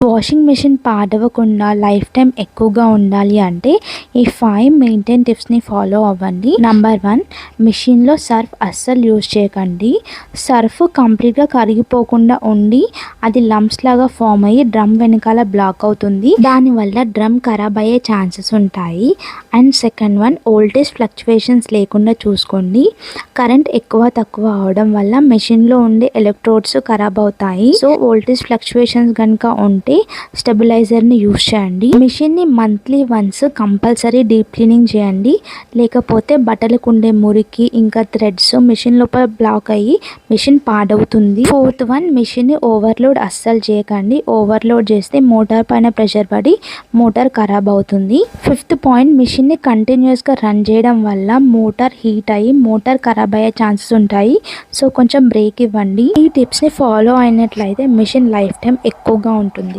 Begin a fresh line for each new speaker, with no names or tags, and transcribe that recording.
Washing machine పాడవకుండా life time ఎక్కువగా ఉండాలి అంటే ఈ 5 మెయింటైన్ టిప్స్ని ఫాలో అవ్వండి. నంబర్ 1, మిషన్లో సర్ఫ్ అస్సలు యూజ్ చేయకండి. సర్ఫ్ కంప్లీట్గా కరిగిపోకుండా ఉండి అది లంప్స్ లాగా ఫామ్ అయ్యి డ్రమ్ వెనకాల బ్లాక్ అవుతుంది. దానివల్ల డ్రమ్ ఖరాబ్ అయ్యే ఛాన్సెస్ ఉంటాయి. And second one, voltage fluctuations లేకుండా చూసుకోండి. కరెంట్ ఎక్కువ తక్కువ అవడం వల్ల మెషిన్లో ఉండే ఎలక్ట్రోడ్స్ ఖరాబ్ అవుతాయి. సో వోల్టేజ్ ఫ్లక్చువేషన్స్ కనుక ఉంటే స్టెబిలైజర్ని యూజ్ చేయండి. మిషన్ని monthly once compulsory deep cleaning చేయండి. లేకపోతే బట్టలకు ఉండే మురికి ఇంకా థ్రెడ్స్ మిషన్ లోపల బ్లాక్ అయ్యి మిషన్ పాడవుతుంది. ఫోర్త్ వన్, మిషన్ని ఓవర్లోడ్ అస్సలు చేయకండి. ఓవర్లోడ్ చేస్తే మోటార్ పైన ప్రెషర్ పడి మోటార్ ఖరాబ్ అవుతుంది. ఫిఫ్త్ పాయింట్, మిషన్ని కంటిన్యూస్గా రన్ చేయడం వల్ల మోటార్ హీట్ అయ్యి మోటార్ ఖరాబ్ అయ్యే ఛాన్సెస్ ఉంటాయి. సో కొంచెం బ్రేక్ ఇవ్వండి. ఈ టిప్స్ని ఫాలో అయినట్లయితే మిషన్ లైఫ్ టైం ఎక్కువగా ఉంటుంది.